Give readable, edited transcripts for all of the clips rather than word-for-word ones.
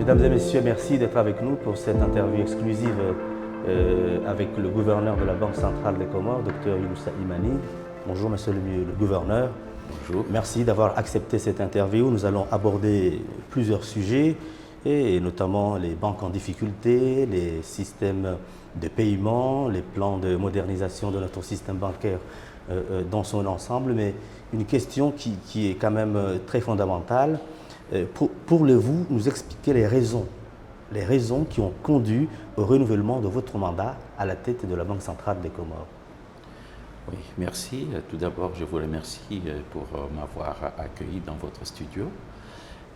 Mesdames et messieurs, merci d'être avec nous pour cette interview exclusive avec le gouverneur de la Banque centrale des Comores, Dr Younoussa Imani. Bonjour monsieur le gouverneur. Bonjour. Merci d'avoir accepté cette interview. Nous allons aborder plusieurs sujets, et notamment les banques en difficulté, les systèmes de paiement, les plans de modernisation de notre système bancaire dans son ensemble. Mais une question qui est quand même très fondamentale, pourriez-vous nous expliquer les raisons qui ont conduit au renouvellement de votre mandat à la tête de la Banque centrale des Comores? Oui, merci. Tout d'abord, je vous remercie pour m'avoir accueilli dans votre studio.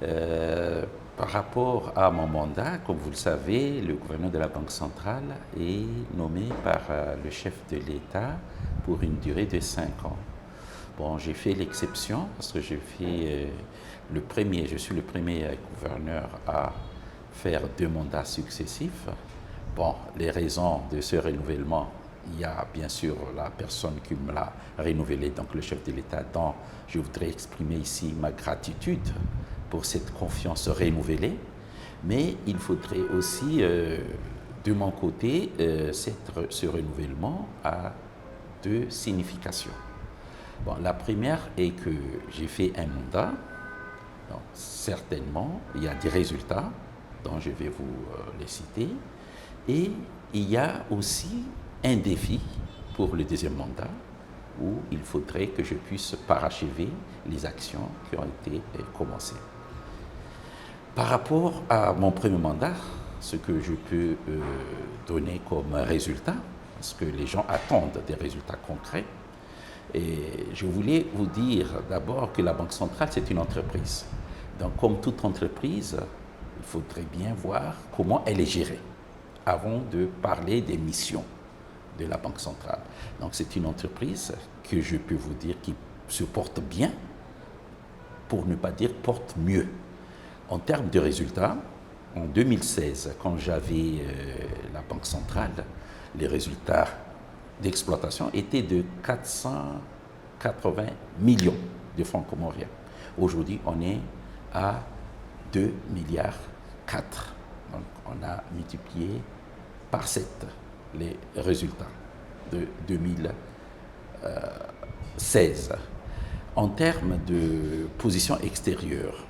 Par rapport à mon mandat, comme vous le savez, le gouverneur de la Banque centrale est nommé par le chef de l'État pour une durée de 5 ans. Bon, j'ai fait l'exception parce que je suis le premier gouverneur à faire 2 mandats successifs. Bon, les raisons de ce renouvellement, il y a bien sûr la personne qui me l'a renouvelé, donc le chef de l'État, dont je voudrais exprimer ici ma gratitude pour cette confiance renouvelée. Mais il faudrait aussi, de mon côté, ce renouvellement a 2 significations. Bon, la première est que j'ai fait un mandat, donc certainement il y a des résultats dont je vais vous les citer, et il y a aussi un défi pour le 2e mandat où il faudrait que je puisse parachever les actions qui ont été commencées. Par rapport à mon premier mandat, ce que je peux donner comme résultat, parce que les gens attendent des résultats concrets, et je voulais vous dire d'abord que la Banque centrale, c'est une entreprise. Donc, comme toute entreprise, il faudrait bien voir comment elle est gérée avant de parler des missions de la Banque centrale. Donc, c'est une entreprise que je peux vous dire qui se porte bien, pour ne pas dire porte mieux. En termes de résultats, en 2016, quand j'avais la Banque centrale, les résultats d'exploitation étaient de 480 millions de francs comoriens. Aujourd'hui, on est à 2,4 milliards. Donc, on a multiplié par 7 les résultats de 2016. En termes de position extérieure,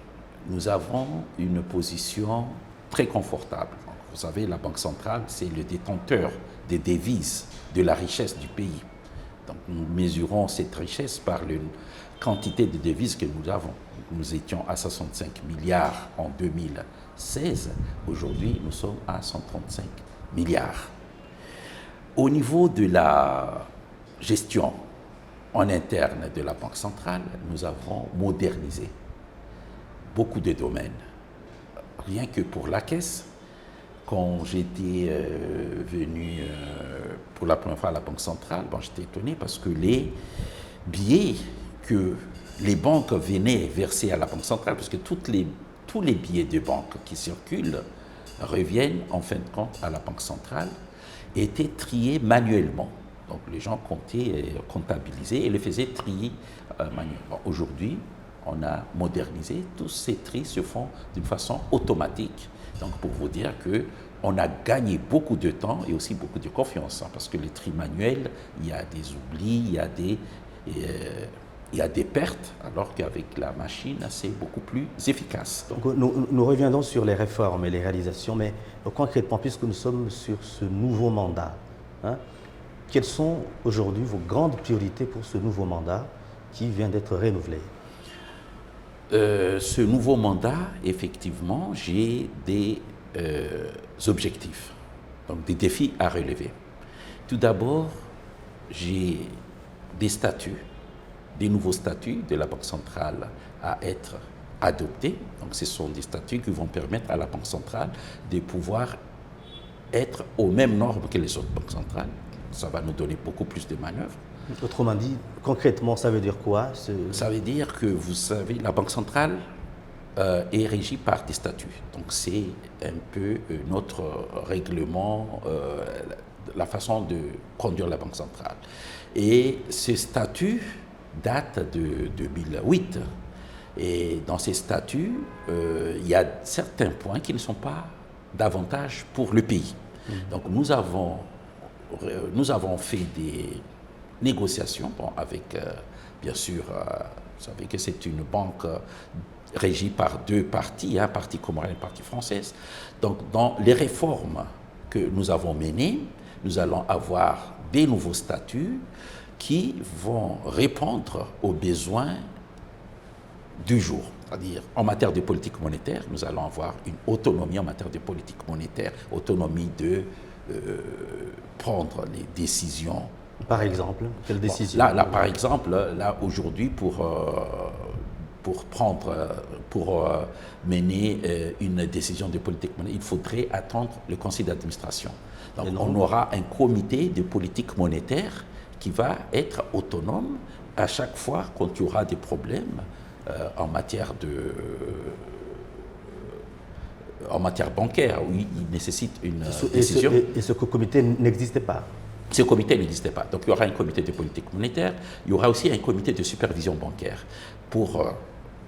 nous avons une position très confortable. Donc, vous savez, la Banque centrale, c'est le détenteur des devises, de la richesse du pays. Donc, nous mesurons cette richesse par la quantité de devises que nous avons. Nous étions à 65 milliards en 2016. Aujourd'hui, nous sommes à 135 milliards. Au niveau de la gestion en interne de la Banque centrale, nous avons modernisé beaucoup de domaines. Rien que pour la caisse, quand j'étais venu pour la première fois à la Banque centrale, bon, j'étais étonné parce que les billets que les banques venaient verser à la Banque centrale, parce que tous les billets de banque qui circulent reviennent en fin de compte à la Banque centrale, étaient triés manuellement. Donc les gens comptabilisaient et les faisaient trier manuellement. Aujourd'hui, on a modernisé, tous ces tris se font d'une façon automatique. Donc pour vous dire qu'on a gagné beaucoup de temps et aussi beaucoup de confiance, hein, parce que les tri manuels, il y a des oublis, il y a des pertes, alors qu'avec la machine, c'est beaucoup plus efficace. Donc, nous reviendrons sur les réformes et les réalisations, mais concrètement, puisque nous sommes sur ce nouveau mandat, hein, quelles sont aujourd'hui vos grandes priorités pour ce nouveau mandat qui vient d'être renouvelé? Ce nouveau mandat, effectivement, j'ai des objectifs, donc des défis à relever. Tout d'abord, j'ai des nouveaux statuts de la Banque centrale à être adoptés. Donc, ce sont des statuts qui vont permettre à la Banque centrale de pouvoir être aux mêmes normes que les autres banques centrales. Ça va nous donner beaucoup plus de manœuvres. Autrement dit, concrètement, ça veut dire quoi? Ça veut dire que, vous savez, la Banque centrale est régie par des statuts. Donc c'est un peu notre règlement, la façon de conduire la Banque centrale. Et ces statuts datent de 2008. Et dans ces statuts, il y a certains points qui ne sont pas d'avantage pour le pays. Donc nous avons fait des négociations avec, bien sûr, vous savez que c'est une banque régie par deux parties, un parti comorien et un parti français. Donc dans les réformes que nous avons menées, nous allons avoir des nouveaux statuts qui vont répondre aux besoins du jour. C'est-à-dire, en matière de politique monétaire, nous allons avoir une autonomie en matière de politique monétaire, autonomie de prendre les décisions. Par exemple, quelle décision? Là, par exemple, là aujourd'hui, pour mener une décision de politique monétaire, il faudrait attendre le conseil d'administration. Donc, on aura un comité de politique monétaire qui va être autonome à chaque fois quand il y aura des problèmes en matière bancaire, où il nécessite une décision. Et ce comité n'existait pas? Ce comité n'existait pas. Donc il y aura un comité de politique monétaire, il y aura aussi un comité de supervision bancaire pour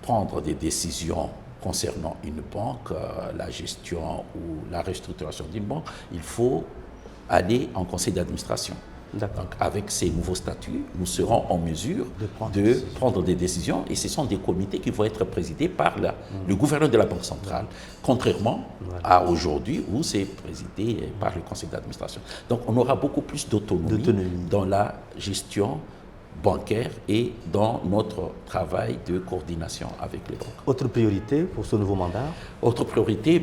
prendre des décisions concernant une banque, la gestion ou la restructuration d'une banque. Il faut aller en conseil d'administration. Donc, avec ces nouveaux statuts, nous serons en mesure de prendre des décisions, et ce sont des comités qui vont être présidés par le gouverneur de la Banque centrale, contrairement à aujourd'hui où c'est présidé par le conseil d'administration. Donc on aura beaucoup plus d'autonomie dans la gestion bancaire et dans notre travail de coordination avec les banques. Autre priorité pour ce nouveau mandat? Autre priorité,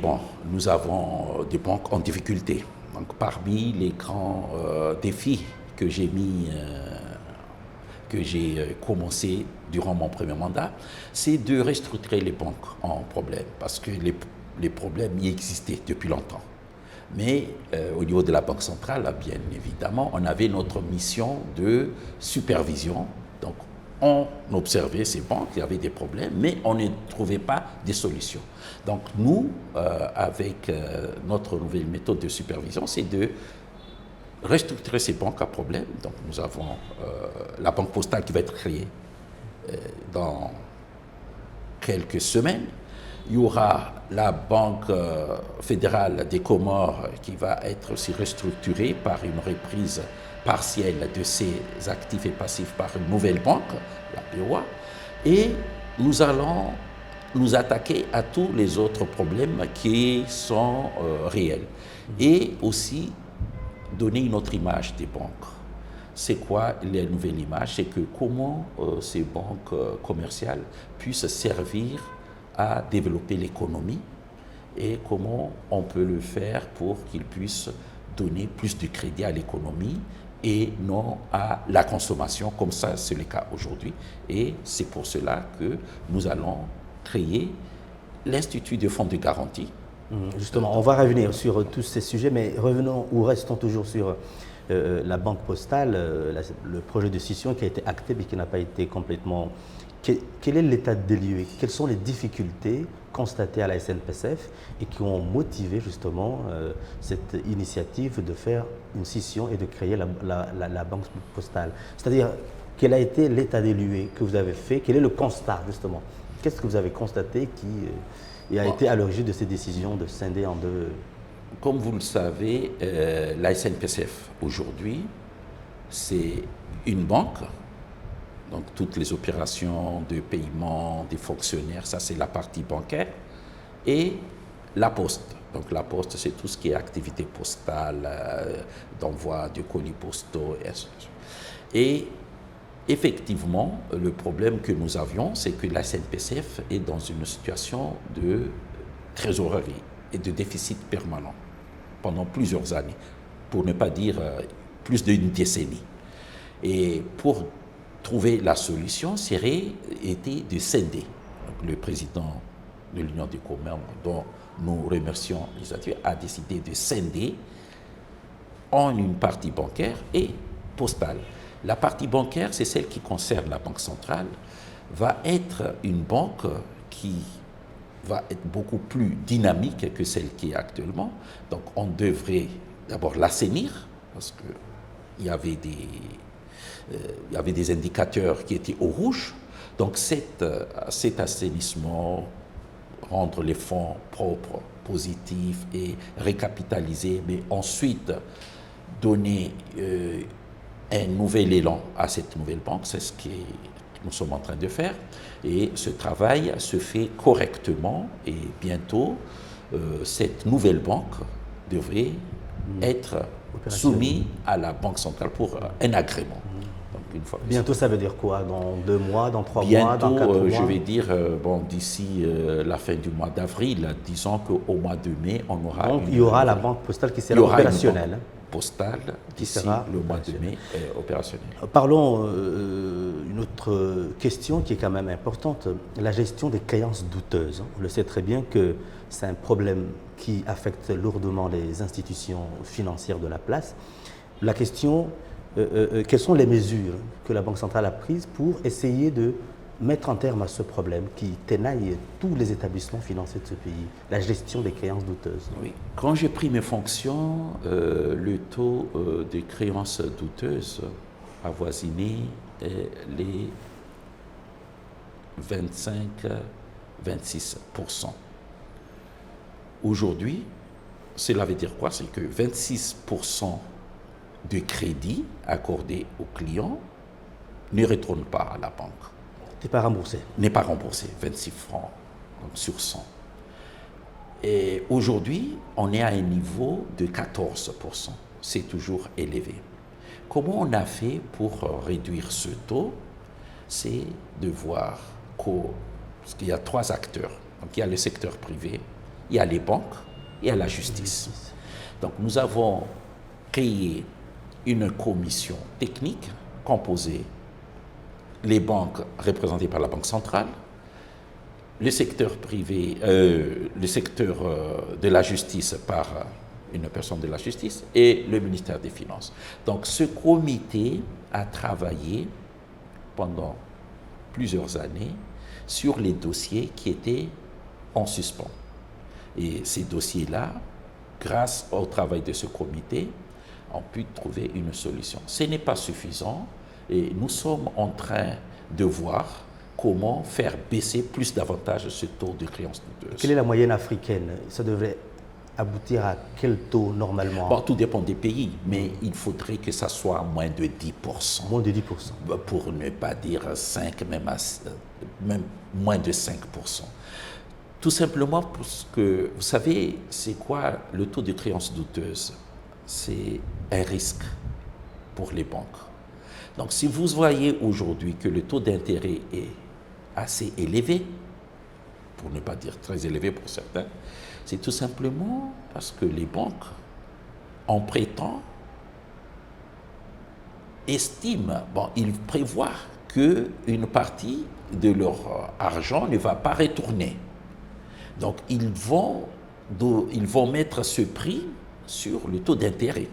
nous avons des banques en difficulté. Donc, parmi les grands défis que j'ai commencé durant mon premier mandat, c'est de restructurer les banques en problème, parce que les problèmes y existaient depuis longtemps. Mais au niveau de la Banque centrale, bien évidemment, on avait notre mission de supervision. Donc, on observait ces banques, il y avait des problèmes, mais on ne trouvait pas des solutions. Donc nous, avec notre nouvelle méthode de supervision, c'est de restructurer ces banques à problème. Donc nous avons la banque postale qui va être créée dans quelques semaines. Il y aura la Banque fédérale des Comores qui va être aussi restructurée par une reprise partielle de ses actifs et passifs par une nouvelle banque, la BOA. Et nous allons nous attaquer à tous les autres problèmes qui sont réels. Et aussi donner une autre image des banques. C'est quoi la nouvelle image? C'est que comment ces banques commerciales puissent servir à développer l'économie et comment on peut le faire pour qu'ils puissent donner plus de crédit à l'économie et non à la consommation, comme ça c'est le cas aujourd'hui. Et c'est pour cela que nous allons créer l'Institut de fonds de garantie. Justement, on va revenir sur tous ces sujets, mais revenons ou restons toujours sur la Banque postale, le projet de scission qui a été acté mais qui n'a pas été complètement... Quel est l'état des lieux? Quelles sont les difficultés constatées à la SNPCF et qui ont motivé justement cette initiative de faire une scission et de créer la Banque postale? C'est-à-dire, quel a été l'état des lieux que vous avez fait? Quel est le constat justement? Qu'est-ce que vous avez constaté qui a été à l'origine de ces décisions de scinder en deux? Comme vous le savez, la SNPCF aujourd'hui, c'est une banque. Donc toutes les opérations de paiement des fonctionnaires, ça c'est la partie bancaire. Et la poste. Donc la poste, c'est tout ce qui est activité postale, d'envoi de colis postaux, etc. Et effectivement, le problème que nous avions, c'est que la SNPCF est dans une situation de trésorerie et de déficit permanent pendant plusieurs années, pour ne pas dire plus d'une décennie. Et pour trouver la solution serait été de scinder. Donc, le président de l'Union des commerces, dont nous remercions les, a décidé de scinder en une partie bancaire et postale. La partie bancaire, c'est celle qui concerne la Banque centrale, va être une banque qui va être beaucoup plus dynamique que celle qui est actuellement. Donc on devrait d'abord l'assainir, parce qu'il y avait des indicateurs qui étaient au rouge. Donc cet assainissement, rendre les fonds propres, positifs et récapitaliser, mais ensuite donner un nouvel élan à cette nouvelle banque, c'est ce que nous sommes en train de faire. Et ce travail se fait correctement et bientôt, cette nouvelle banque devrait être soumise à la Banque centrale pour un agrément. Donc, une fois Bientôt, ça veut dire quoi? Dans 2 mois, dans 3 mois, bientôt, dans 4 mois? je vais dire, d'ici la fin du mois d'avril, disons qu'au mois de mai, on aura... Donc, il y aura la banque postale qui sera opérationnelle. Postale d'ici le mois de mai opérationnel. Parlons une autre question qui est quand même importante, la gestion des créances douteuses. On le sait très bien que c'est un problème qui affecte lourdement les institutions financières de la place. La question, quelles sont les mesures que la Banque centrale a prises pour essayer de mettre un terme à ce problème qui ténaille tous les établissements financiers de ce pays, la gestion des créances douteuses? Oui. Quand j'ai pris mes fonctions, le taux de créances douteuses avoisinait les 25-26%. Aujourd'hui, cela veut dire quoi? C'est que 26% de crédits accordés aux clients ne retournent pas à la banque. N'est pas remboursé. N'est pas remboursé, 26 francs donc sur 100. Et aujourd'hui, on est à un niveau de 14%. C'est toujours élevé. Comment on a fait pour réduire ce taux? C'est de voir parce qu'il y a 3 acteurs. Donc il y a le secteur privé, il y a les banques et il y a la justice. Donc nous avons créé une commission technique composée les banques représentées par la Banque centrale, le secteur privé, le secteur de la justice par une personne de la justice et le ministère des Finances. Donc ce comité a travaillé pendant plusieurs années sur les dossiers qui étaient en suspens. Et ces dossiers-là, grâce au travail de ce comité, ont pu trouver une solution. Ce n'est pas suffisant. Et nous sommes en train de voir comment faire baisser plus davantage ce taux de créances douteuses. Quelle est la moyenne africaine? Ça devrait aboutir à quel taux normalement? Bon, tout dépend des pays, mais il faudrait que ça soit moins de 10%. Moins de 10%. Pour ne pas dire 5, même moins de 5%. Tout simplement parce que, vous savez, c'est quoi le taux de créances douteuses? C'est un risque pour les banques. Donc, si vous voyez aujourd'hui que le taux d'intérêt est assez élevé, pour ne pas dire très élevé pour certains, c'est tout simplement parce que les banques, en prêtant, estiment, ils prévoient qu'une partie de leur argent ne va pas retourner. Donc, ils vont mettre ce prix sur le taux d'intérêt.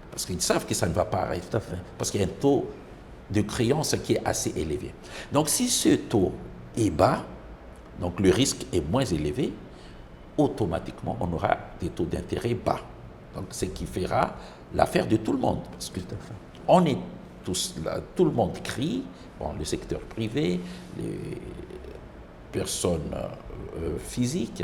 Parce qu'ils savent que ça ne va pas arrêter. Tout à fait. Parce qu'il y a un taux de créance qui est assez élevé. Donc si ce taux est bas, donc le risque est moins élevé, automatiquement on aura des taux d'intérêt bas. Donc ce qui fera l'affaire de tout le monde. Parce que on est tous là, tout le monde crie, le secteur privé, les personnes physiques,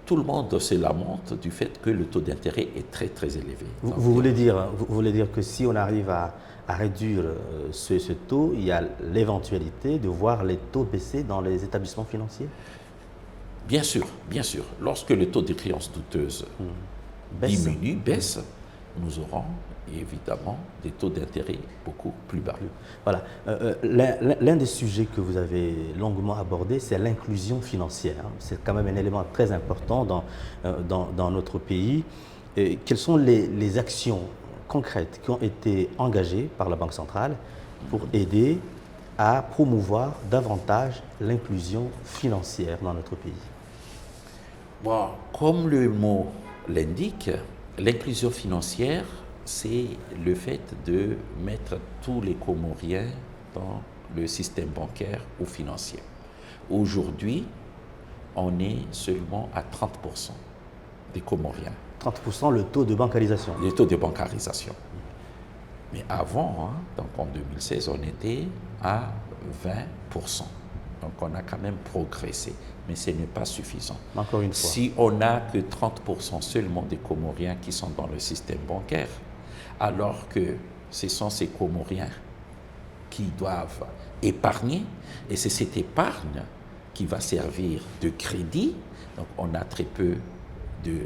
tout le monde se lamente du fait que le taux d'intérêt est très très élevé. Vous voulez dire que si on arrive à réduire ce taux, il y a l'éventualité de voir les taux baisser dans les établissements financiers? Bien sûr, bien sûr. Lorsque le taux de créances douteuses baisse, nous aurons évidemment des taux d'intérêt beaucoup plus bas. Voilà. L'un des sujets que vous avez longuement abordé, c'est l'inclusion financière. C'est quand même un élément très important dans notre pays. Et quelles sont les actions concrètes qui ont été engagées par la Banque centrale pour aider à promouvoir davantage l'inclusion financière dans notre pays? Bon, comme le mot l'indique, l'inclusion financière, c'est le fait de mettre tous les Comoriens dans le système bancaire ou financier. Aujourd'hui, on est seulement à 30% des Comoriens. 30% le taux de bancarisation. Le taux de bancarisation. Mais avant, hein, donc en 2016, on était à 20%. Donc on a quand même progressé, mais ce n'est pas suffisant. Encore une fois. Si on n'a que 30% seulement des Comoriens qui sont dans le système bancaire, alors que ce sont ces Comoriens qui doivent épargner, et c'est cette épargne qui va servir de crédit, donc on a très peu de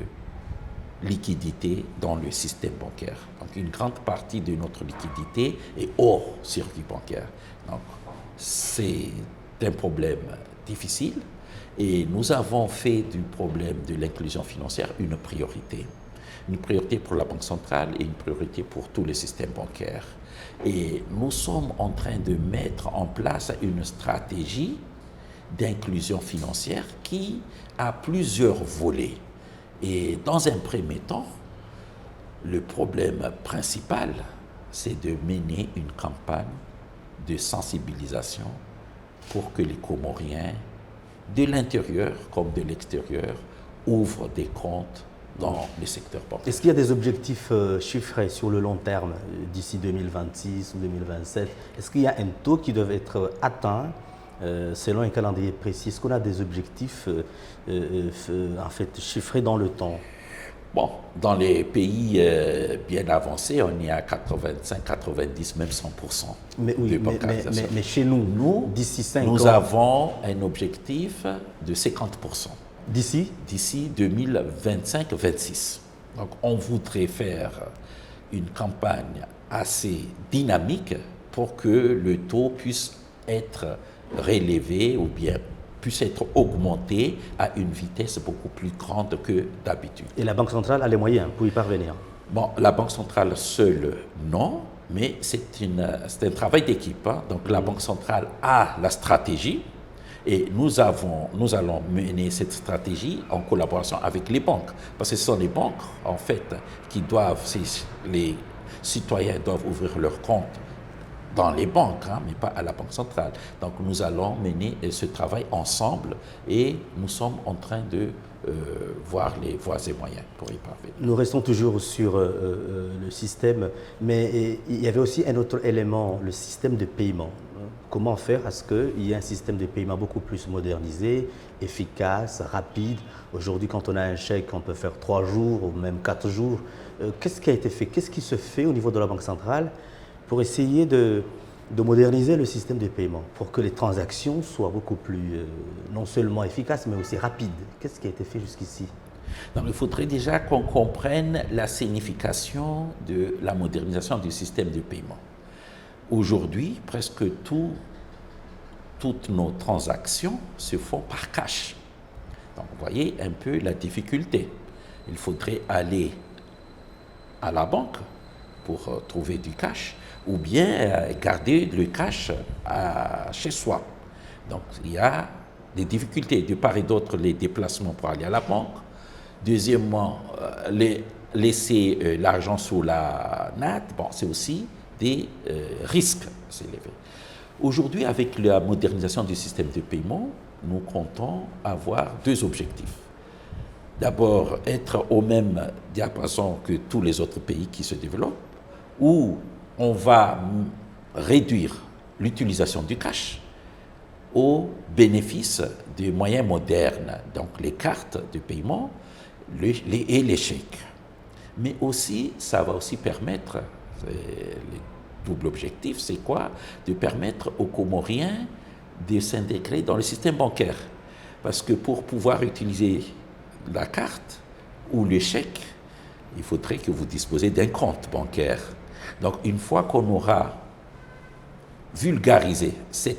liquidité dans le système bancaire. Donc une grande partie de notre liquidité est hors circuit bancaire. Donc c'est un problème difficile et nous avons fait du problème de l'inclusion financière une priorité. Une priorité pour la Banque centrale et une priorité pour tous les systèmes bancaires. Et nous sommes en train de mettre en place une stratégie d'inclusion financière qui a plusieurs volets. Et dans un premier temps, le problème principal, c'est de mener une campagne de sensibilisation pour que les Comoriens, de l'intérieur comme de l'extérieur, ouvrent des comptes dans le secteur bancaire. Est-ce qu'il y a des objectifs chiffrés sur le long terme, d'ici 2026 ou 2027? Est-ce qu'il y a un taux qui doit être atteint selon un calendrier précis? Est-ce qu'on a des objectifs en fait, chiffrés dans le temps? Bon, dans les pays bien avancés, on est à 85, 90, même 100% mais, oui, de bancarisation. Mais chez nous, d'ici 5 ans... Nous avons un objectif de 50%. D'ici 2025-26. Donc on voudrait faire une campagne assez dynamique pour que le taux puisse être relevé ou bien puisse être augmenté à une vitesse beaucoup plus grande que d'habitude. Et la Banque centrale a les moyens pour y parvenir? Bon, la Banque centrale seule, non, mais c'est un travail d'équipe. Hein. Donc la Banque centrale a la stratégie et nous allons mener cette stratégie en collaboration avec les banques. Parce que ce sont les banques, en fait, qui doivent, les citoyens doivent ouvrir leur compte dans les banques, hein, mais pas à la Banque centrale. Donc nous allons mener ce travail ensemble et nous sommes en train de voir les voies et moyens pour y parvenir. Nous restons toujours sur le système, mais il y avait aussi un autre élément, le système de paiement. Comment faire à ce qu'il y ait un système de paiement beaucoup plus modernisé, efficace, rapide? Aujourd'hui, quand on a un chèque, on peut faire 3 jours ou même 4 jours. Qu'est-ce qui a été fait? Qu'est-ce qui se fait au niveau de la Banque centrale pour essayer de moderniser le système de paiement, pour que les transactions soient beaucoup plus, non seulement efficaces, mais aussi rapides? Qu'est-ce qui a été fait jusqu'ici? Donc, il faudrait déjà qu'on comprenne la signification de la modernisation du système de paiement. Aujourd'hui, presque toutes nos transactions se font par cash. Donc, vous voyez un peu la difficulté. Il faudrait aller à la banque pour trouver du cash, ou bien garder le cash chez soi. Donc il y a des difficultés de part et d'autre, les déplacements pour aller à la banque. Deuxièmement, laisser l'argent sous la natte, bon, c'est aussi des risques élevés. Aujourd'hui, avec la modernisation du système de paiement, nous comptons avoir 2 objectifs. D'abord, être au même diapason que tous les autres pays qui se développent, où on va réduire l'utilisation du cash au bénéfice des moyens modernes, donc les cartes de paiement et les chèques. Mais aussi, ça va aussi permettre, le double objectif, c'est quoi? De permettre aux Comoriens de s'intégrer dans le système bancaire. Parce que pour pouvoir utiliser la carte ou le chèque, il faudrait que vous disposiez d'un compte bancaire. Donc, une fois qu'on aura vulgarisé ces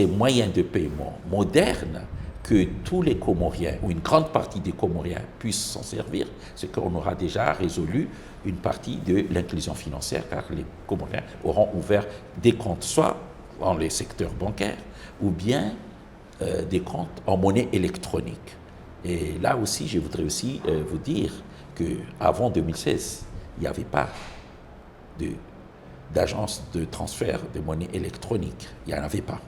moyens de paiement modernes, que tous les Comoriens, ou une grande partie des Comoriens puissent s'en servir, c'est qu'on aura déjà résolu une partie de l'inclusion financière, car les Comoriens auront ouvert des comptes soit dans les secteurs bancaires, ou bien des comptes en monnaie électronique. Et là aussi, je voudrais aussi vous dire qu'avant 2016, il n'y avait pas d'agence de transfert de monnaie électronique. Il n'y en avait pas.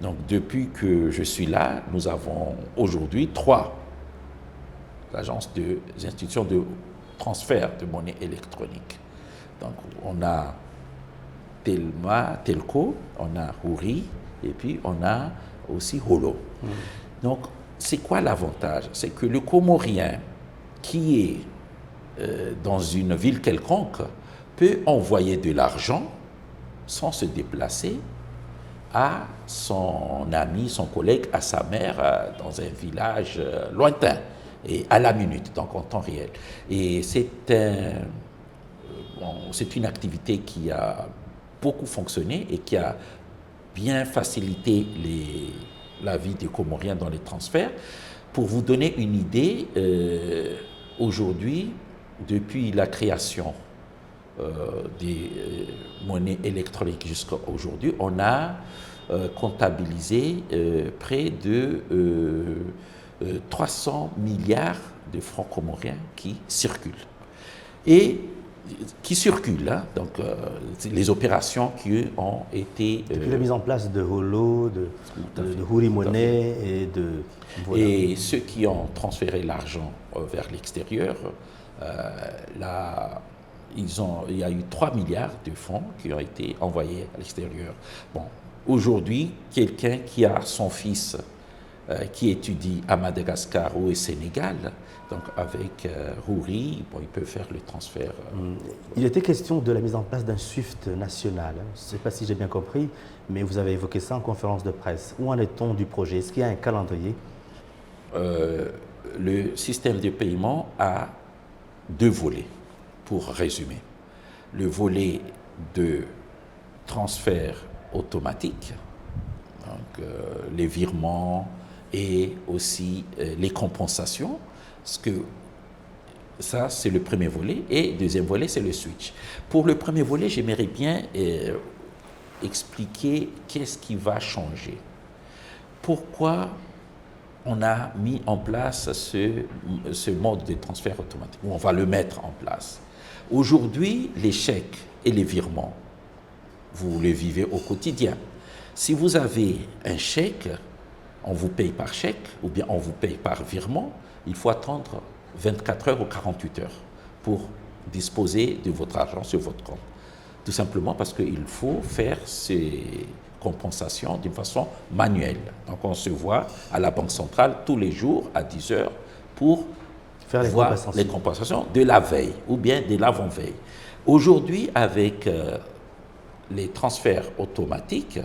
Donc, depuis que je suis là, nous avons aujourd'hui 3 agences des institutions de transfert de monnaie électronique. Donc, on a Telco, on a Houri, et puis on a aussi Holo. Donc, c'est quoi l'avantage? C'est que le Comorien qui est dans une ville quelconque peut envoyer de l'argent sans se déplacer à son ami, son collègue, à sa mère dans un village lointain et à la minute, donc en temps réel. Et c'est une activité qui a beaucoup fonctionné et qui a bien facilité la vie des Comoriens dans les transferts. Pour vous donner une idée, aujourd'hui, depuis la création des monnaies électroniques jusqu'à aujourd'hui, on a comptabilisé près de 300 milliards de francs comoriens qui circulent. Et hein, donc les opérations qui ont été... Depuis la mise en place de Holo, de Houri Money et de... Voilà. Et ceux qui ont transféré l'argent vers l'extérieur, il y a eu 3 milliards de fonds qui ont été envoyés à l'extérieur. Bon, aujourd'hui, quelqu'un qui a son fils qui étudie à Madagascar ou au Sénégal, donc avec Houri, bon, il peut faire le transfert. Il était question de la mise en place d'un SWIFT national. Je ne sais pas si j'ai bien compris, mais vous avez évoqué ça en conférence de presse. Où en est-on du projet? Est-ce qu'il y a un calendrier? Le système de paiement a 2 volets, pour résumer. Le volet de transfert automatique, donc les virements et aussi les compensations, parce que ça, c'est le premier volet. Et le deuxième volet, c'est le switch. Pour le premier volet, j'aimerais bien expliquer qu'est-ce qui va changer. Pourquoi on a mis en place ce mode de transfert automatique, où on va le mettre en place. Aujourd'hui, les chèques et les virements, vous les vivez au quotidien. Si vous avez un chèque, on vous paye par chèque ou bien on vous paye par virement, il faut attendre 24 heures ou 48 heures pour disposer de votre argent sur votre compte. Tout simplement parce qu'il faut faire ces compensations d'une façon manuelle. Donc on se voit à la Banque centrale tous les jours à 10 heures pour faire les compensations de la veille ou bien de l'avant-veille. Aujourd'hui, avec les transferts automatiques,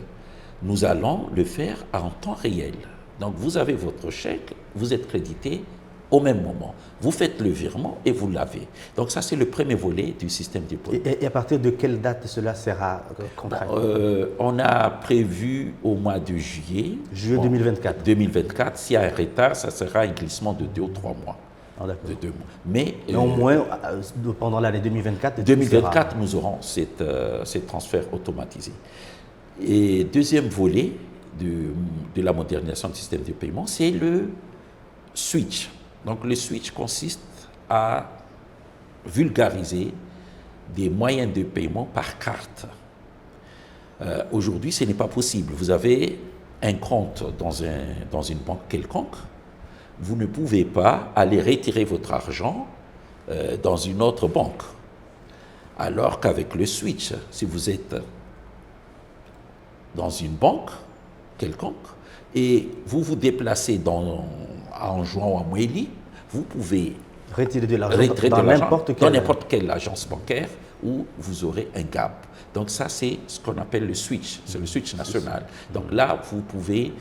nous allons le faire en temps réel. Donc vous avez votre chèque, vous êtes crédité au même moment. Vous faites le virement et vous l'avez. Donc ça, c'est le premier volet du système de paiement. Et à partir de quelle date cela sera contracté? On a prévu au mois de juillet. Juillet 2024. 2024. S'il y a un retard, ça sera un glissement de 2 ou 3 mois. Ah, d'accord. De 2 mois. Mais au moins, pendant l'année 2024, 2024, nous aurons ces transferts automatisés. Et deuxième volet de la modernisation du système de paiement, c'est le switch. Donc le switch consiste à vulgariser des moyens de paiement par carte. Aujourd'hui, ce n'est pas possible. Vous avez un compte dans une banque quelconque, vous ne pouvez pas aller retirer votre argent dans une autre banque. Alors qu'avec le switch, si vous êtes dans une banque quelconque et vous vous déplacez à Anjouan ou à Mouéli, vous pouvez retirer de l'argent dans n'importe quelle agence bancaire où vous aurez un gap. Donc ça, c'est ce qu'on appelle le switch, c'est le switch national. Donc là, vous pouvez,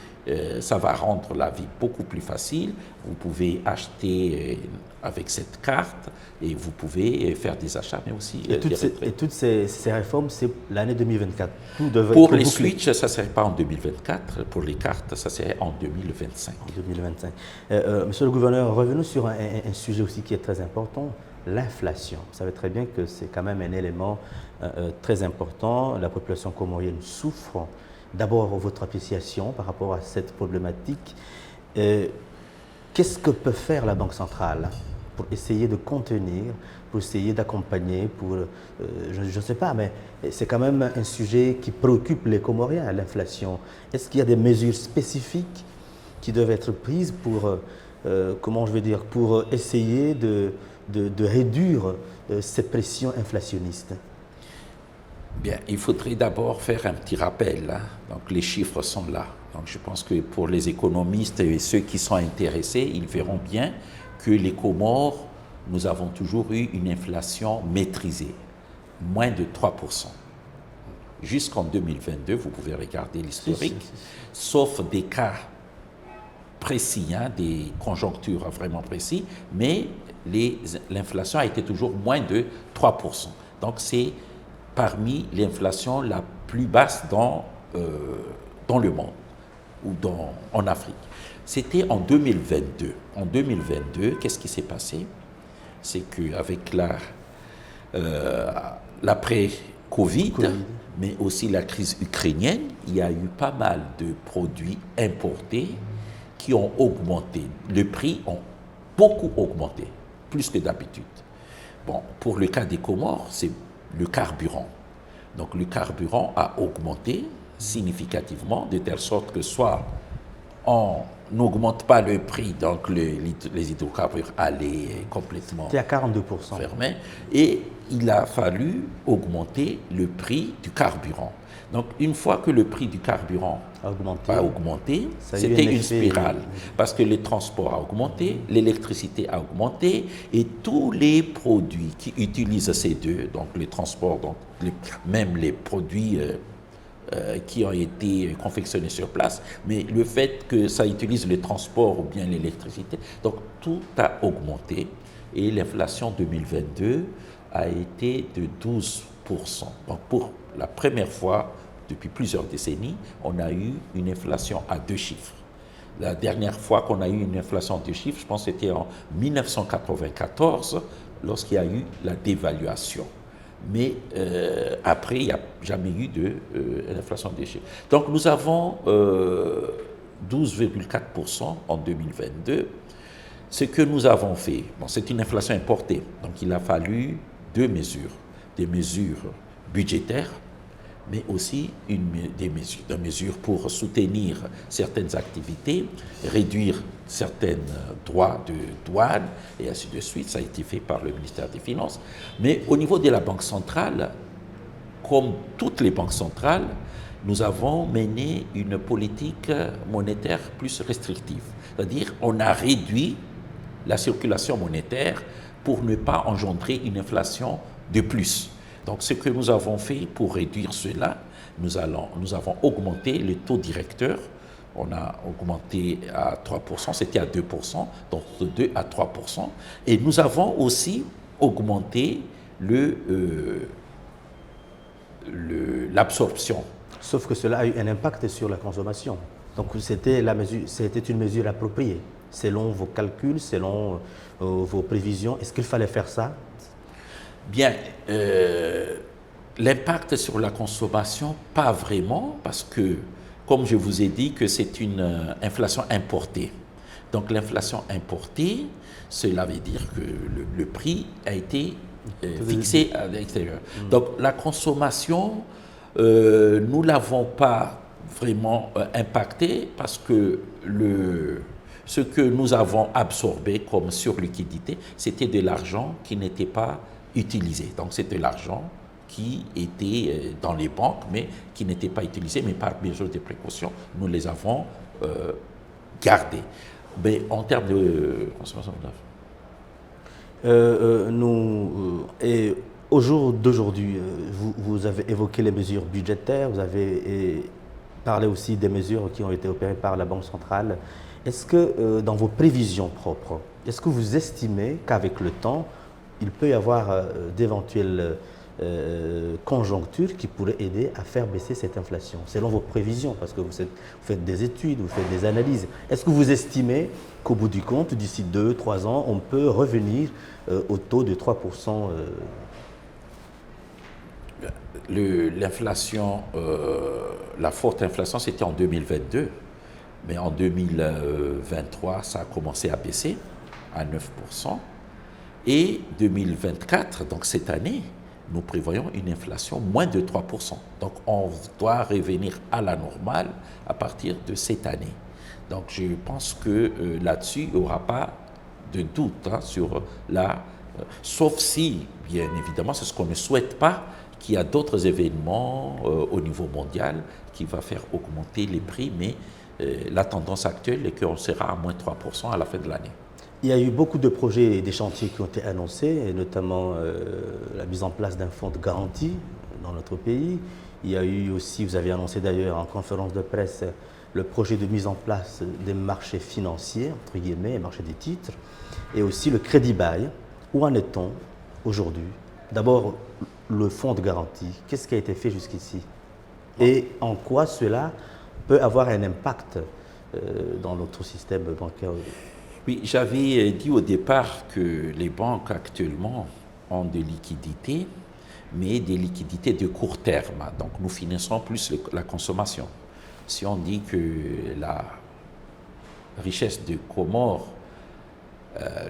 ça va rendre la vie beaucoup plus facile. Vous pouvez acheter avec cette carte et vous pouvez faire des achats, mais aussi et toutes ces réformes, c'est l'année 2024. Pour les switches, ça ne serait pas en 2024. Pour les cartes, ça serait en 2025. En 2025. Monsieur le gouverneur, revenons sur un sujet aussi qui est très important, l'inflation. Vous savez très bien que c'est quand même un élément très important. La population comorienne souffre. D'abord, votre appréciation par rapport à cette problématique. Qu'est-ce que peut faire la Banque centrale pour essayer de contenir, pour essayer d'accompagner, je ne sais pas, mais c'est quand même un sujet qui préoccupe les Comoriens, l'inflation. Est-ce qu'il y a des mesures spécifiques qui doivent être prises pour, pour essayer de réduire ces pressions inflationnistes? Bien, il faudrait d'abord faire un petit rappel, hein. Donc les chiffres sont là. Donc je pense que pour les économistes et ceux qui sont intéressés, ils verront bien que les Comores, nous avons toujours eu une inflation maîtrisée, moins de 3%. Jusqu'en 2022, vous pouvez regarder l'historique, sauf des cas précis, hein, des conjonctures vraiment précis, mais l'inflation a été toujours moins de 3%. Donc c'est parmi l'inflation la plus basse dans le monde ou en Afrique. C'était en 2022. En 2022, qu'est-ce qui s'est passé? C'est qu'avec l'après-Covid, mais aussi la crise ukrainienne, il y a eu pas mal de produits importés qui ont augmenté. Les prix ont beaucoup augmenté, plus que d'habitude. Bon, pour le cas des Comores, c'est le carburant. Donc le carburant a augmenté significativement, de telle sorte que soit on n'augmente pas le prix, donc les hydrocarbures allaient complètement à 42%. Fermés, et il a fallu augmenter le prix du carburant. Donc une fois que le prix du carburant a augmenté, c'était une spirale, parce que le transport a augmenté, l'électricité a augmenté, et tous les produits qui utilisent ces deux, donc les transports, donc même les produits qui ont été confectionnés sur place, mais le fait que ça utilise le transport ou bien l'électricité, donc tout a augmenté, et l'inflation 2022 a été de 12%. Donc pour la première fois depuis plusieurs décennies, on a eu une inflation à 2 chiffres. La dernière fois qu'on a eu une inflation à 2 chiffres, je pense que c'était en 1994, lorsqu'il y a eu la dévaluation. Mais après, il n'y a jamais eu d'inflation à 2 chiffres. Donc nous avons 12,4% en 2022. Ce que nous avons fait, bon, c'est une inflation importée, donc il a fallu 2 mesures. Des mesures budgétaires, mais aussi des mesures pour soutenir certaines activités, réduire certains droits de douane, et ainsi de suite. Ça a été fait par le ministère des Finances. Mais au niveau de la Banque centrale, comme toutes les banques centrales, nous avons mené une politique monétaire plus restrictive. C'est-à-dire on a réduit la circulation monétaire pour ne pas engendrer une inflation de plus. Donc, ce que nous avons fait pour réduire cela, nous avons augmenté le taux directeur. On a augmenté à 3%, c'était à 2%, donc de 2 à 3%. Et nous avons aussi augmenté l'absorption. Sauf que cela a eu un impact sur la consommation. Donc, c'était une mesure appropriée. Selon vos calculs, selon vos prévisions, est-ce qu'il fallait faire ça? Bien, l'impact sur la consommation, pas vraiment, parce que, comme je vous ai dit, que c'est une inflation importée. Donc l'inflation importée, cela veut dire que le prix a été fixé à l'extérieur. Donc la consommation, nous ne l'avons pas vraiment impactée, parce que ce que nous avons absorbé comme surliquidité, c'était de l'argent qui n'était pas utilisé. Donc c'est de l'argent qui était dans les banques, mais qui n'était pas utilisé, mais par mesure de précaution, nous les avons gardés. Mais en termes de consommation et au jour d'aujourd'hui, vous avez évoqué les mesures budgétaires, vous avez parlé aussi des mesures qui ont été opérées par la Banque centrale. Est-ce que dans vos prévisions propres, est-ce que vous estimez qu'avec le temps, il peut y avoir d'éventuelles conjonctures qui pourraient aider à faire baisser cette inflation, selon vos prévisions, parce que vous faites des études, vous faites des analyses. Est-ce que vous estimez qu'au bout du compte, d'ici 2-3 ans, on peut revenir au taux de 3%? L'inflation, la forte inflation, c'était en 2022, mais en 2023, ça a commencé à baisser à 9%. Et 2024, donc cette année, nous prévoyons une inflation moins de 3%. Donc on doit revenir à la normale à partir de cette année. Donc je pense que là-dessus, il n'y aura pas de doute sur sauf si, bien évidemment, c'est ce qu'on ne souhaite pas, qu'il y a d'autres événements au niveau mondial qui va faire augmenter les prix, mais la tendance actuelle est qu'on sera à moins 3% à la fin de l'année. Il y a eu beaucoup de projets et des chantiers qui ont été annoncés, et notamment la mise en place d'un fonds de garantie dans notre pays. Il y a eu aussi, vous avez annoncé d'ailleurs en conférence de presse, le projet de mise en place des marchés financiers, entre guillemets, marché des titres, et aussi le crédit bail. Où en est-on aujourd'hui? D'abord, le fonds de garantie, qu'est-ce qui a été fait jusqu'ici? Et en quoi cela peut avoir un impact dans notre système bancaire? Oui, j'avais dit au départ que les banques actuellement ont des liquidités, mais des liquidités de court terme. Donc nous finançons plus la consommation. Si on dit que la richesse de Comores,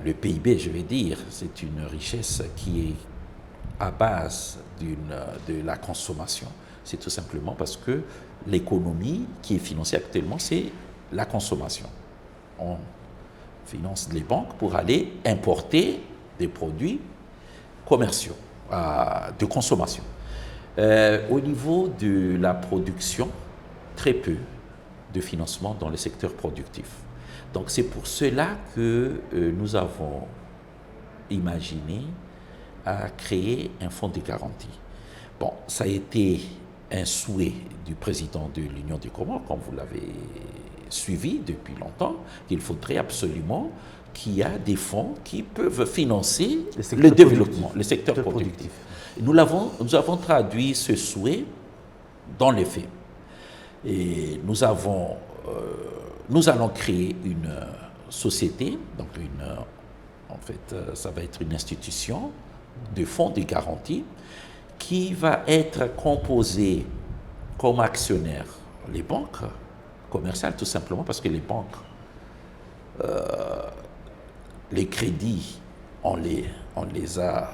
le PIB, je vais dire, c'est une richesse qui est à base de la consommation, c'est tout simplement parce que l'économie qui est financée actuellement, c'est la consommation. On finance les banques pour aller importer des produits commerciaux, de consommation. Au niveau de la production, très peu de financement dans le secteur productif. Donc c'est pour cela que nous avons imaginé à créer un fonds de garantie. Bon, ça a été un souhait du président de l'Union des Comores, comme vous l'avez suivi depuis longtemps, qu'il faudrait absolument qu'il y ait des fonds qui peuvent financer le développement, le secteur productif. Nous avons traduit ce souhait dans les faits. Et nous allons créer une société, donc en fait, ça va être une institution de fonds de garantie qui va être composée comme actionnaires les banques commerciales, tout simplement parce que les banques, les crédits, on l'a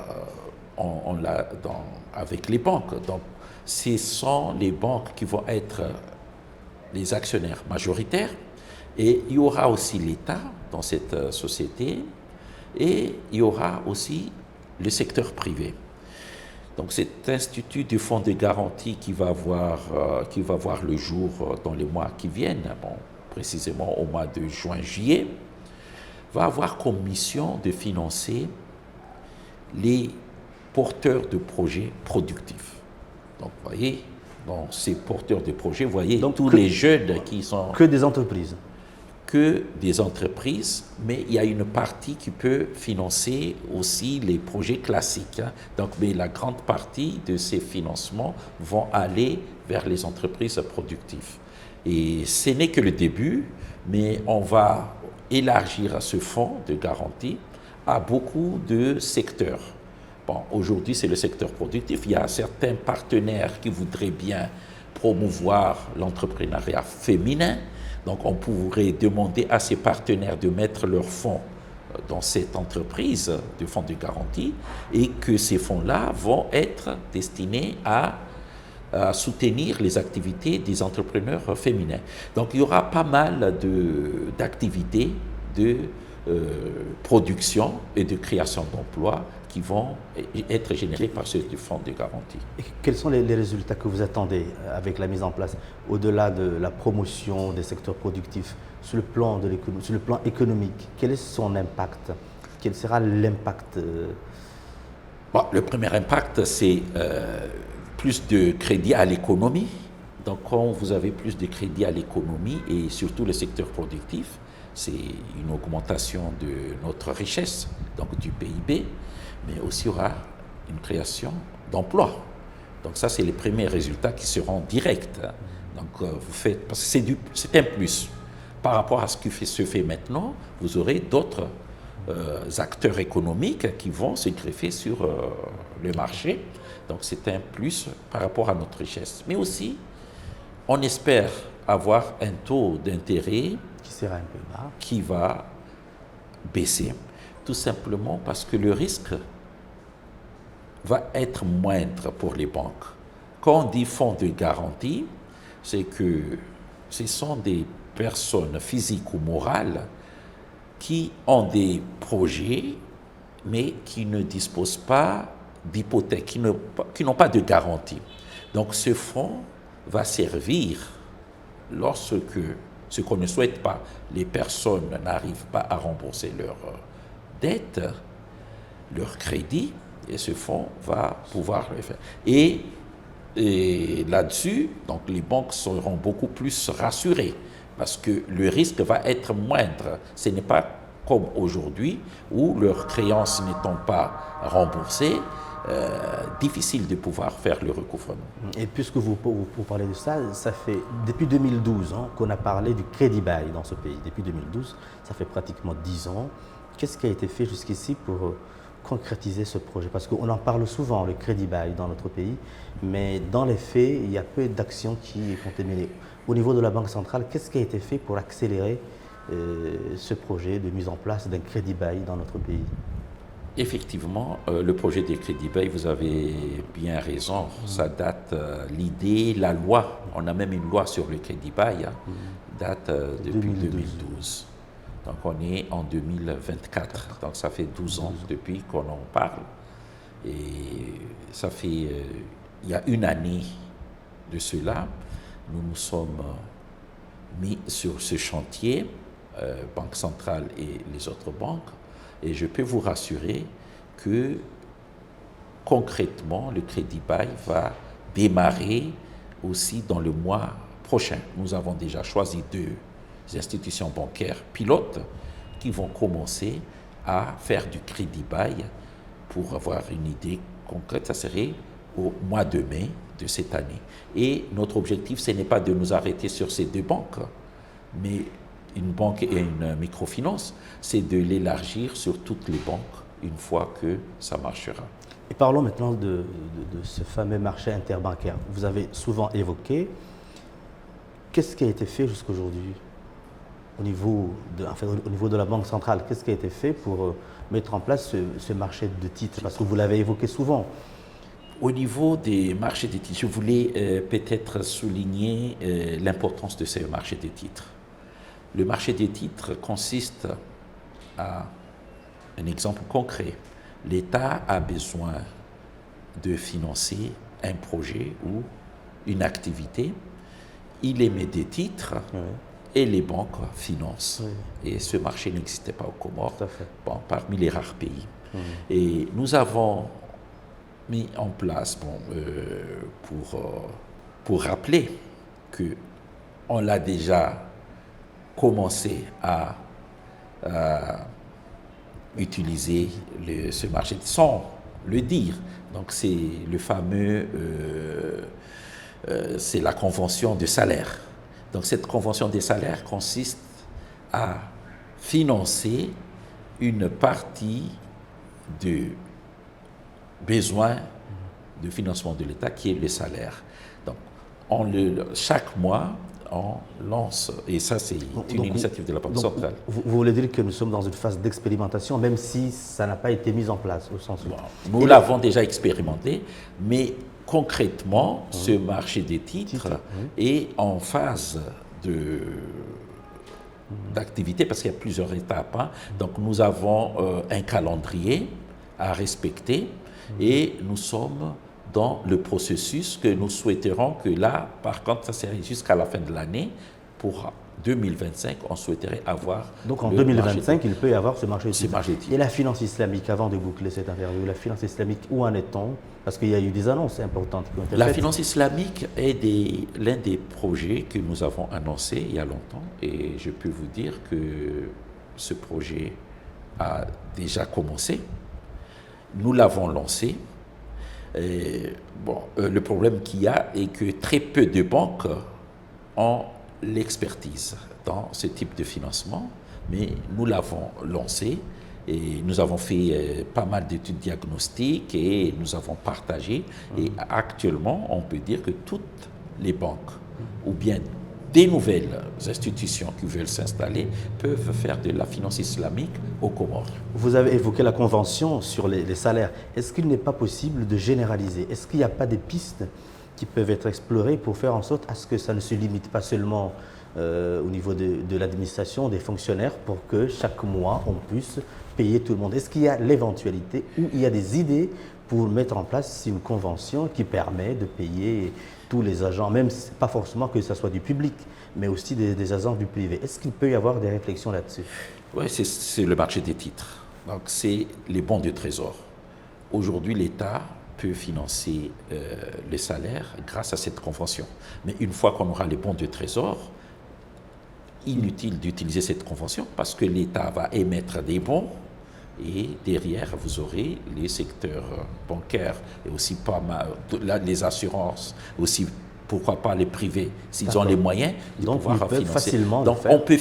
avec les banques. Donc, ce sont les banques qui vont être les actionnaires majoritaires, et il y aura aussi l'État dans cette société, et il y aura aussi le secteur privé. Donc cet institut du fonds de garantie qui va voir le jour dans les mois qui viennent, bon, précisément au mois de juin-juillet, va avoir comme mission de financer les porteurs de projets productifs. Donc, vous voyez, dans ces porteurs de projets, vous voyez, donc, tous les jeunes qui sont... Que des entreprises. Que des entreprises, mais il y a une partie qui peut financer aussi les projets classiques. Hein. Donc, mais la grande partie de ces financements vont aller vers les entreprises productives. Et ce n'est que le début, mais on va élargir ce fonds de garantie à beaucoup de secteurs. Bon, aujourd'hui, c'est le secteur productif. Il y a certains partenaires qui voudraient bien promouvoir l'entrepreneuriat féminin. Donc, on pourrait demander à ces partenaires de mettre leurs fonds dans cette entreprise de fonds de garantie et que ces fonds-là vont être destinés à soutenir les activités des entrepreneurs féminins. Donc, il y aura pas mal d'activités de production et de création d'emplois qui vont être générés par ce fonds de garantie. Et quels sont les résultats que vous attendez avec la mise en place, au-delà de la promotion des secteurs productifs, sur le plan économique? Quel est son impact? Quel sera l'impact? Bon, le premier impact, c'est plus de crédit à l'économie. Donc, quand vous avez plus de crédit à l'économie et surtout le secteur productif, c'est une augmentation de notre richesse, donc du PIB, mais aussi il y aura une création d'emplois. Donc ça, c'est les premiers résultats qui seront directs. Donc vous faites, parce que c'est un plus. Par rapport à ce qui se fait maintenant, vous aurez d'autres acteurs économiques qui vont se greffer sur le marché. Donc c'est un plus par rapport à notre richesse. Mais aussi, on espère avoir un taux d'intérêt qui sera un peu bas, qui va baisser, tout simplement parce que le risque va être moindre pour les banques. Quand on dit fonds de garantie, c'est que ce sont des personnes physiques ou morales qui ont des projets, mais qui ne disposent pas d'hypothèques qui n'ont pas de garantie. Donc ce fonds va servir lorsque, ce qu'on ne souhaite pas, les personnes n'arrivent pas à rembourser leurs dettes, leurs crédits, et ce fonds va pouvoir le faire. Et là-dessus, donc les banques seront beaucoup plus rassurées parce que le risque va être moindre. Ce n'est pas comme aujourd'hui où leurs créances n'étant pas remboursées, difficile de pouvoir faire le recouvrement. Et puisque vous parlez de ça, ça fait depuis 2012 qu'on a parlé du crédit bail dans ce pays. Depuis 2012, ça fait pratiquement 10 ans. Qu'est-ce qui a été fait jusqu'ici pour concrétiser ce projet? Parce qu'on en parle souvent, le crédit bail dans notre pays, mais dans les faits, il y a peu d'actions qui ont été menées. Au niveau de la Banque centrale, qu'est-ce qui a été fait pour accélérer ce projet de mise en place d'un crédit bail dans notre pays? Effectivement, le projet des crédits bail, vous avez bien raison, ça date, l'idée, la loi, on a même une loi sur le crédit bail, date depuis 2012. Donc on est en 2024, donc ça fait 12 ans depuis qu'on en parle. Et ça fait, il y a une année de cela, nous nous sommes mis sur ce chantier, Banque centrale et les autres banques. Et je peux vous rassurer que concrètement, le crédit bail va démarrer aussi dans le mois prochain. Nous avons déjà choisi 2 institutions bancaires pilotes qui vont commencer à faire du crédit bail. Pour avoir une idée concrète, ça serait au mois de mai de cette année. Et notre objectif, ce n'est pas de nous arrêter sur ces 2 banques, mais une banque et une microfinance, c'est de l'élargir sur toutes les banques une fois que ça marchera. Et parlons maintenant de ce fameux marché interbancaire. Vous avez souvent évoqué. Qu'est-ce qui a été fait jusqu'à aujourd'hui au niveau de la Banque centrale? Qu'est-ce qui a été fait pour mettre en place ce marché de titres? Parce que vous l'avez évoqué souvent. Au niveau des marchés des titres, je voulais peut-être souligner l'importance de ce marché des titres. Le marché des titres consiste à un exemple concret. L'État a besoin de financer un projet ou une activité. Il émet des titres et les banques financent. Et ce marché n'existait pas aux Comores, parmi les rares pays. Et nous avons mis en place, pour rappeler qu'on l'a déjà commencé à utiliser ce marché sans le dire. Donc c'est le fameux, c'est la convention de salaire. Donc cette convention des salaires consiste à financer une partie de besoin de financement de l'État qui est le salaire. Donc chaque mois, on lance, et ça c'est une initiative de la Banque centrale. Vous voulez dire que nous sommes dans une phase d'expérimentation, même si ça n'a pas été mis en place au sens où... Nous l'avons déjà expérimenté, mais concrètement, ce marché des titres est en phase d'activité parce qu'il y a plusieurs étapes. Donc nous avons un calendrier à respecter et nous sommes dans le processus que nous souhaiterons que là, par contre, ça serait jusqu'à la fin de l'année. Pour 2025, on souhaiterait avoir... Donc en 2025, il peut y avoir ce marché de titres. Et la finance islamique, avant de boucler cette interview, la finance islamique, où en est-on? Parce qu'il y a eu des annonces importantes qui ont été faites. La finance islamique est l'un des projets que nous avons annoncé il y a longtemps. Et je peux vous dire que ce projet a déjà commencé. Nous l'avons lancé. Le problème qu'il y a est que très peu de banques ont l'expertise dans ce type de financement, mais nous l'avons lancé et nous avons fait pas mal d'études diagnostiques et nous avons partagé. Et actuellement, on peut dire que toutes les banques ou bien des nouvelles institutions qui veulent s'installer peuvent faire de la finance islamique aux Comores. Vous avez évoqué la convention sur les salaires. Est-ce qu'il n'est pas possible de généraliser? Est-ce qu'il n'y a pas des pistes qui peuvent être explorées pour faire en sorte à ce que ça ne se limite pas seulement au niveau de l'administration, des fonctionnaires, pour que chaque mois, on puisse payer tout le monde. Est-ce qu'il y a l'éventualité ou il y a des idées pour mettre en place une convention qui permet de payer tous les agents, même pas forcément que ce soit du public, mais aussi des agents du privé? Est-ce qu'il peut y avoir des réflexions là-dessus? Oui, c'est le marché des titres. Donc, c'est les bons de trésor. Aujourd'hui, l'État peut financer les salaires grâce à cette convention. Mais une fois qu'on aura les bons de trésor, inutile d'utiliser cette convention parce que l'État va émettre des bons et derrière, vous aurez les secteurs bancaires et aussi pas mal, les assurances, aussi pourquoi pas les privés, s'ils ont les moyens de pouvoir financer. Donc, on peut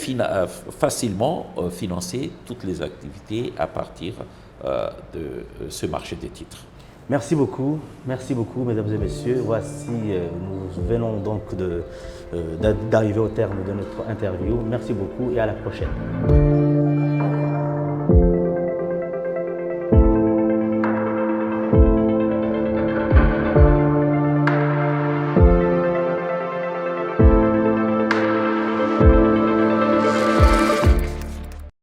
facilement financer toutes les activités à partir de ce marché des titres. Merci beaucoup, mesdames et messieurs. Voici, nous venons donc d'arriver au terme de notre interview. Merci beaucoup et à la prochaine.